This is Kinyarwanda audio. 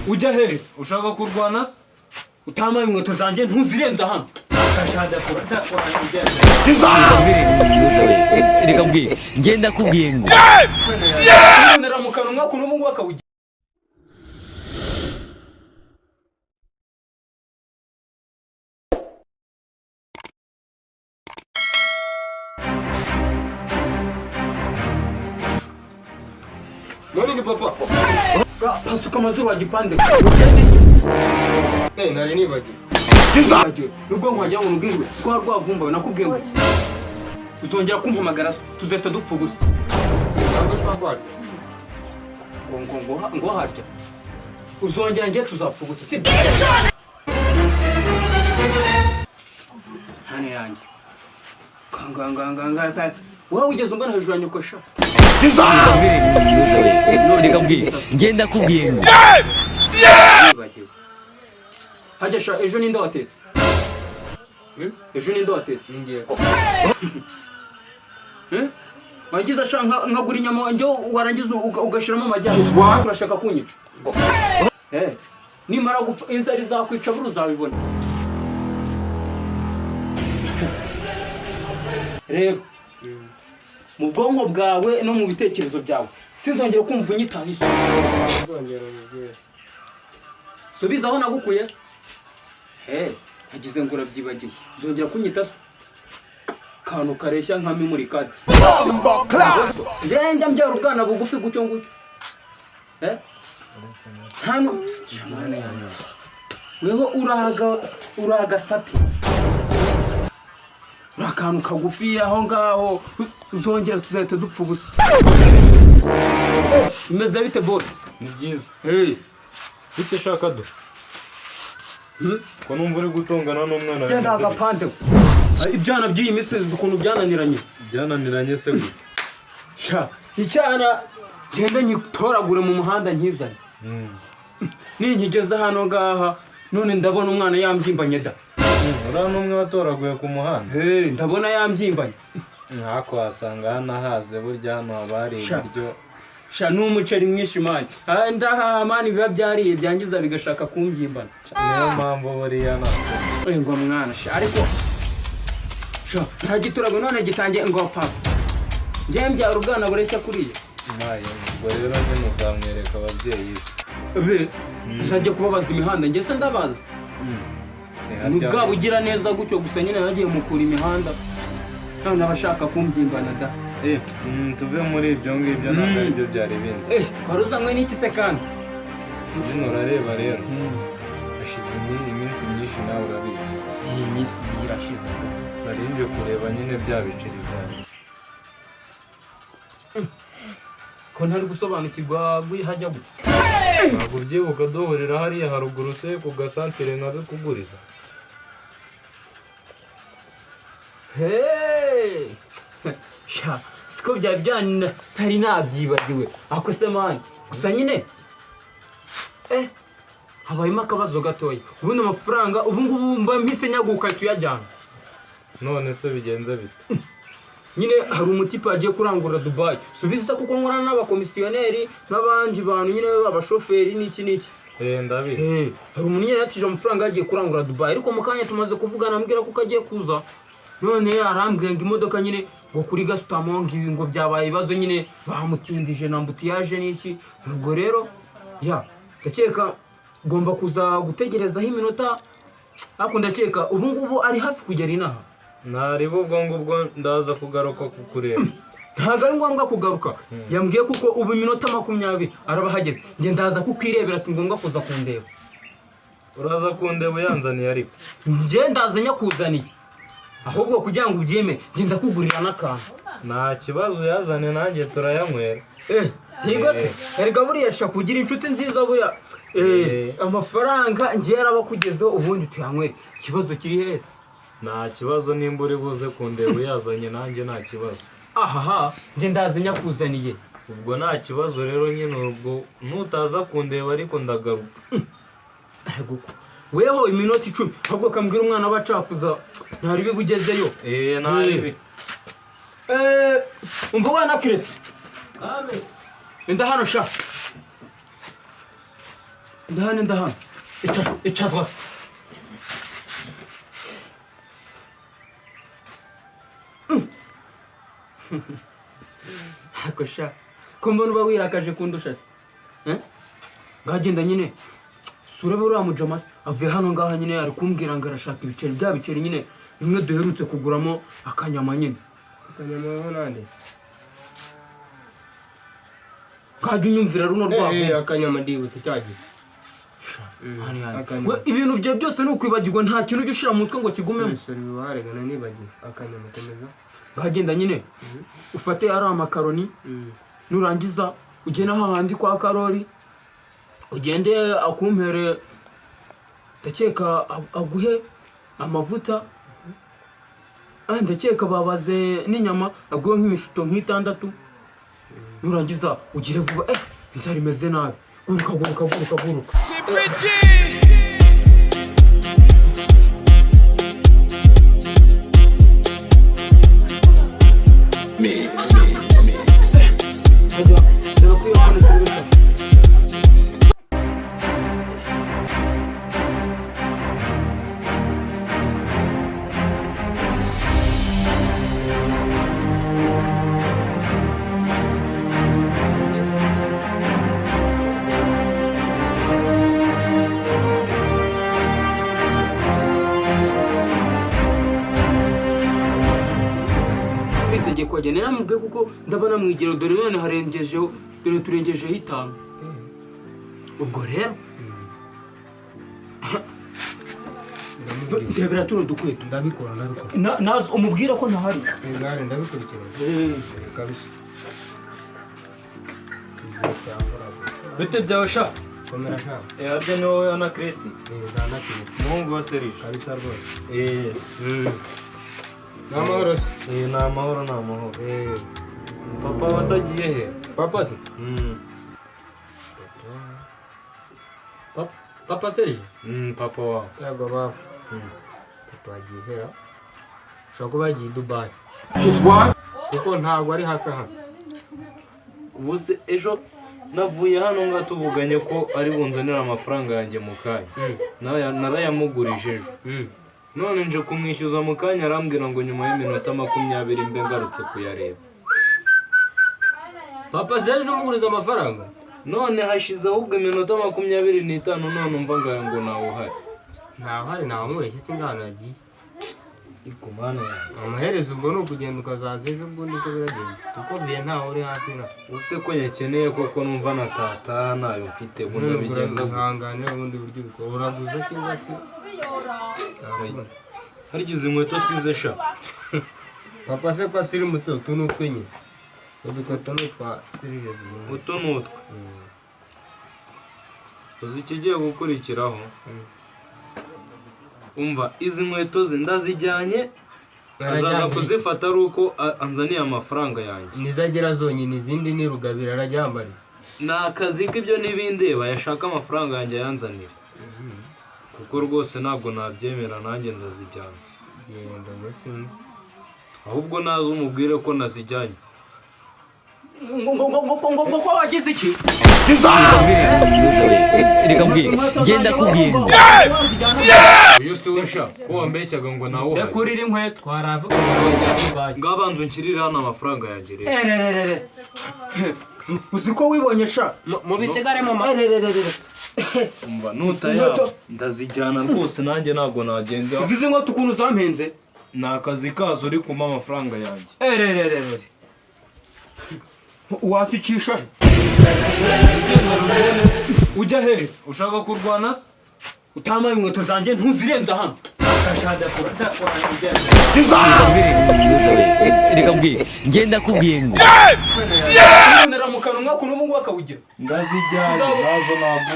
ujya he ushaka kurwana se utamaye inkweto zanjye ntuzirenza hano akashada kurata reka mbwira ngenda kubwiye ngo nera mu kanwa kuno mu bakawugira Nani papa? Pasuka mazuru wajipande. nari nibagiwe Nubwo nkwagira ngo nubwingwe kwa rwavumba nakubwiye ngo uzongera kumpamagara tuzeta dupfa gusa. ntabwo twagwara Ngo harya. Uzongera ngiye tuzapfa gusa si byo. Hane yanjye. Kanganga. Wowe ugeze umbona hejuru ya nyokosha. reka mbwira ngenda kubwiye ngo Hajya sha ejo ninde watetse? Ejo ninde watetse? ngiye Wagize sha nkagura inyama njye warangiza ugashiramo amajyana. Urashaka kunyica. Nimara gupfa inzara izakwica buru uzabibona. Rero mu bwonko bwawe no mu bitekerezo byawe sinzongera kumva unyitaho isi. Subiza aho nagukuye se. Hagize ngo urabyibagiwe. Uzongera kunyita se. Kantu kareshya nka memory card. Ngenda mbyara ubwana bugufi gucyo ngucyo. Hano shamane yanyu. Weho uraga sati. Akantu kagufi aho ngaho uzongera tuzahita dupfa ubusa. Imeze bite boss? ni byiza bite shaka do ko numva uri gutongana n'umwana Genda agapande. Ibyana by'iyi misezi ukuntu byananiranye se gute sha icyana genda nyitoragure mu muhanda nkizanye. Ninkigeze hano ngaha none ndabona umwana yambyimbanye da. uriya n'umwe watoraguye ku muhanda ndabona yambyimbanye. ntako wasanga hano haze burya hano haba hari ibiryo sha n'umuceri mwinshi mani. Ndaha mani biba byariye byangiza bigashaka kumbyimbana. niyo mpamvu buriya ntabwo ngo mwana sha ariko sha ntagiturago none gitangiye ngo papa njye mbyara ubwana bureshya kuriya. maye ubwo rero nyine uzamwereka ababyeyi be uzajya kubabaza imihanda njye se ndabaza. Nubwo ugira neza gutyo gusa nyine yagiye mukura imihanda none abashaka kumbyimbana da. tuve muri ibyo ngibyo ntabwo aribyo byari binze waruzanywe n'iki se kandi hano urareba rero hashize iminsi myinshi nawe urabizi iyi minsi irashize nari nje kureba nyine bya biceri byanjye ko ntari gusobanukirwa hajya gute. ntabwo ubyibuka duhurira hariya haruguru se ku gasantere nkabikuguriza sha siko byari ntari nabyibagiwe ako se mani gusa nyine habayemo akabazo gatoya. Ubundi amafaranga ubu ngubu mba mpise nyaguka tuyajyana. none se bigenze bite nyine hari umutipe agiye kurangura Dubai. Subiza kuko nkorana n'abakomisiyoneri n'abandi bantu nyine abashoferi n'iki ndabizi hari umuntu nyine yatije amafaranga yagiye kurangura Dubai ariko mu kanya tumaze kuvugana ambwira kuko agiye kuza none arambwira ngo imodoka nyine ngo kuri gasutamo ngo ibi ngo byabaye ibibazo nyine bamutindije na mbutiyaje n'iki. Ubwo rero ndakeka ngomba kuza gutegerezaho iminota ariko ndakeka ubu ngubu ari hafi kugera inaha. ntaribo ubwo ngubwo ndaza kugaruka kukureba ntabwo ari ngombwa kugaruka yambwiye kuko ubu iminota 20 araba hageze njye ndaza kukwirebera si ngombwa kuza kundeba. uraza kundeba yanzaniye ariko njye ndaza nyakuzaniye ahubwo kugira ngo ubyeme njye ndakugurira n'akantu. nta kibazo yazane nanjye turayanywera higo se erega buriya sha kugira inshuti nziza buriya amafaranga njye yarabakugezeho ubundi tuyanywere. Ikibazo kiri hese nta kibazo nimba uri buze kundeba yazanye nanjye nta kibazo. njye ndaza nyakuzaniye ubwo nta kibazo rero nyine ubwo nutaza kundeba ariko ndagaruka. weho iminota 10 ahubwo kambwira umwana abacafuza ntari bibugezeyo. ntari umva wana kirete enda hano sha ndahano icazwa se ako sha ko mbona uba wirakaje kundusha se ngagenda nyine surebe uriya mujama se avuye hano ngaha nyine ari kumbwira ngo arashaka ibiceri bya biceri nyine bimwe duherutse kuguramo akanyama nyine akanyama nande nkajya unyumvira runo rwabo akanyama ndibutse cyagiye ibintu byawe byose ni ukwibagirwa nta kintu ujya ushyira mu mutwe ngo kigumemo sori waregana nibagiwe akanyama komeza ngagenda nyine ufate ari amakaroni nurangiza ugenda hahandi kwa Karori ugende akumpere ndakeka aguhe amavuta ndakeka babaze n'inyama aguhe nk'imishuto nk'itandatu nurangiza ugire vuba inzara imeze nabi guruka ngiye kwajya naramubwiye kuko ndabona mwigero dore none harengejeho dore turengejeho 5 ubwo rero ndebera tuno dukweto ndabikora nazo umubwira ko ntahari ngare ndabikurikira kabisa bite byawe sha komera sha harya ni wowe anakreti ndanakiri umuhungu wa Serije kabisa rwose n'amahoro n'amahoro papa wasagiye he papa se papa Serije papa wawe yego baba papa agiye hera ushobora kuba yagiye i Dubai kuko ntabwo ari hafi hano ubu se ejo navuye hano nga tuvuganye ko ari bunzanira amafaranga yanjye mu kanya narayamugurije ejo none nje kumwishyuza mu kanya arambwira ngo nyuma y'iminota 20 mbe ngarutse kuyareba papa Serije umuguriza amafaranga none hashize ahubwo iminota 25 none umva ngo nawe uhari ntawe mubeshye singano yagiye ikumana yanjye amaherezo ubwo ni ukugenda ukazaza ejo ubwo niko biragenda kuko biye ntawe uri hafi na use ko nyakeneye koko numva natataha nayo mfite ubundi bigenza guhanganira ubundi buryo ubikora uraguza cyangwa se harigize inkweto size sha papa se ko asirimutse utu ni utwenye udukweto ni utwa Serije utu ni utwe uzi ikigiye gukurikiraho umva izi nkweto ze ndazijyanye azaza kuzifata ari uko anzaniye amafaranga yanjye nizagera zonyine izindi ni rugabira arajyambariye ni akazi k'ibyo n'ibindi bayashaka amafaranga yanjye yanzanira kuko rwose ntabwo nabyemera nanjye ndazijyana genda ngo sinzi ahubwo naza umubwire ko nazijyanye ngo wagize iki reka mbwira genda kubwiye ngo uyu si we sha ko wambeshyaga ngo nawe uhari rekurira inkweto twaravuga ngabanza unshyirire hano amafaranga yanjye rero uzi ko wibonye sha mu bisigare mu umva nutaya ndazijyana rwose nanjye ntabwo nagenda uzize inkweto ukuntu zampenze ni akazi kazo uri kumpa amafaranga yanjye wasicisha ujya hehe ushaka kurwana se utamaye inkweto zanjye ntuzirenza hano reka mbwira genda kubwiye ngo mu kanwa kuno ubu ngubu akawugira ndazijyanye nazo ntabwo